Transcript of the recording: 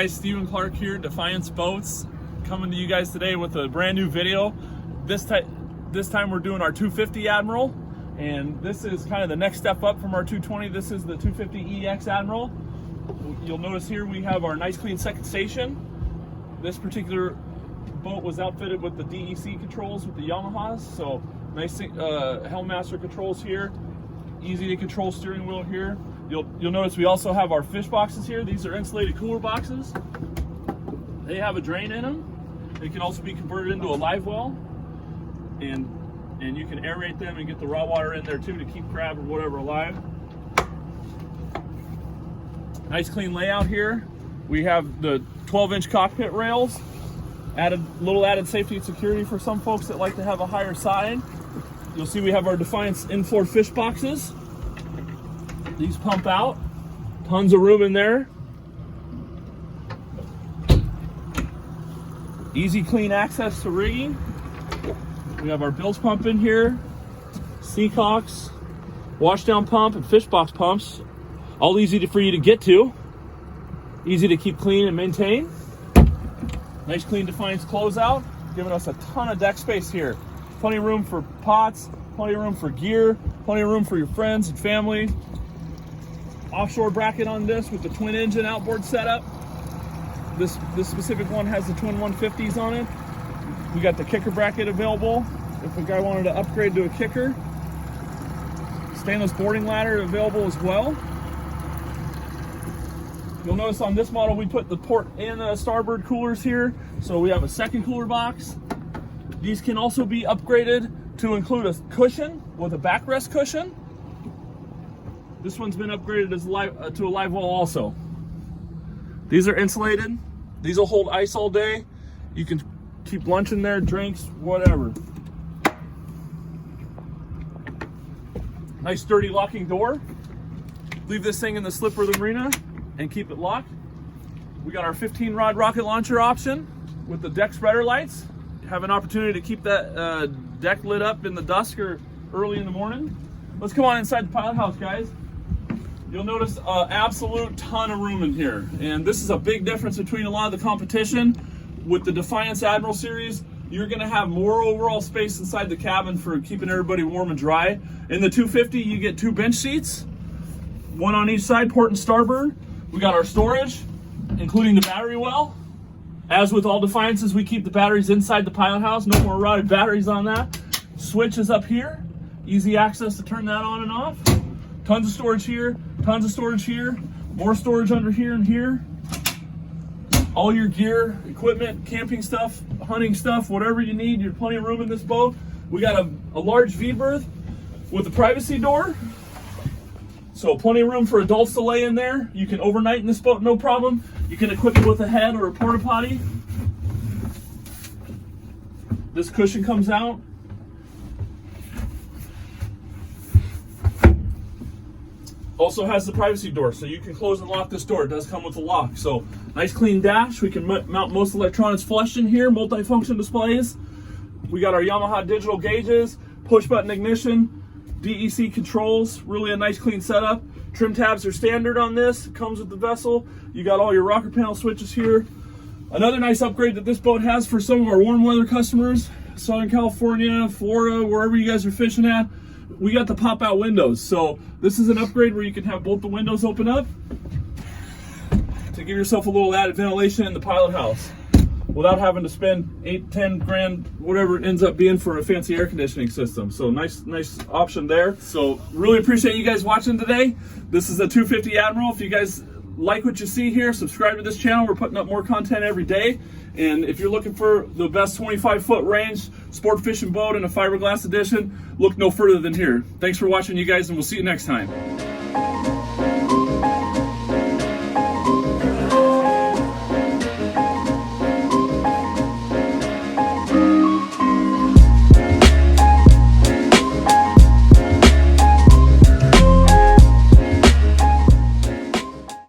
guys, Stephen Clark here, Defiance Boats, coming to you guys today with a brand new video. This time we're doing our 250 Admiral, and this is kind of the next step up from our 220. This is the 250EX Admiral. You'll notice here we have our nice clean second station. This particular boat was outfitted with the DEC controls with the Yamahas, so nice Helmmaster controls here, easy to control steering wheel here. You'll notice we also have our fish boxes here. These are insulated cooler boxes. They have a drain in them. They can also be converted into a live well, and you can aerate them and get the raw water in there too to keep crab or whatever alive. Nice clean layout here. We have the 12-inch cockpit rails, little added safety and security for some folks that like to have a higher side. You'll see we have our Defiance in-floor fish boxes. These pump out, tons of room in there. Easy clean access to rigging. We have our bilge pump in here, seacocks, washdown pump, and fish box pumps. All easy for you to get to. Easy to keep clean and maintain. Nice clean Defiance closeout, giving us a ton of deck space here. Plenty of room for pots, plenty of room for gear, plenty of room for your friends and family. Offshore bracket on this with the twin engine outboard setup. This specific one has the twin 150s on it. We got the kicker bracket available if a guy wanted to upgrade to a kicker. Stainless boarding ladder available as well. You'll notice on this model we put the port and starboard coolers here, so we have a second cooler box. These can also be upgraded to include a cushion with a backrest cushion. This one's been upgraded as to a live well also. These are insulated. These will hold ice all day. You can keep lunch in there, drinks, whatever. Nice sturdy locking door. Leave this thing in the slipper of the marina and keep it locked. We got our 15-rod rocket launcher option with the deck spreader lights. You have an opportunity to keep that deck lit up in the dusk or early in the morning. Let's come on inside the pilot house, guys. You'll notice an absolute ton of room in here, and this is a big difference between a lot of the competition. With the Defiance Admiral series, you're going to have more overall space inside the cabin for keeping everybody warm and dry. In the 250, you get 2 bench seats, one on each side, port and starboard. We got our storage, including the battery well. As with all Defiances, we keep the batteries inside the pilot house. No more rotted batteries on that. Switch is up here. Easy access to turn that on and off. Tons of storage here, tons of storage here, more storage under here and here. All your gear, equipment, camping stuff, hunting stuff, whatever you need, you're plenty of room in this boat. We got a large V berth with a privacy door. So plenty of room for adults to lay in there. You can overnight in this boat, no problem. You can equip it with a head or a porta potty. This cushion comes out. Also has the privacy door, so you can close and lock this door. It does come with a lock. So nice clean dash. We can mount most electronics flush in here, multi-function displays. We got our Yamaha digital gauges, push button ignition, DEC controls, really a nice clean setup. Trim tabs are standard on this, comes with the vessel. You got all your rocker panel switches here. Another nice upgrade that this boat has for some of our warm weather customers, Southern California, Florida, wherever you guys are fishing at, we got the pop out windows. So this is an upgrade where you can have both the windows open up to give yourself a little added ventilation in the pilot house without having to spend $8-10 grand, whatever it ends up being for a fancy air conditioning system. So nice option there. So really appreciate you guys watching today. This is a 250 Admiral. If you guys like what you see here, subscribe to this channel. We're putting up more content every day. And if you're looking for the best 25-foot range sport fishing boat in a fiberglass edition, look no further than here. Thanks for watching, you guys, and we'll see you next time.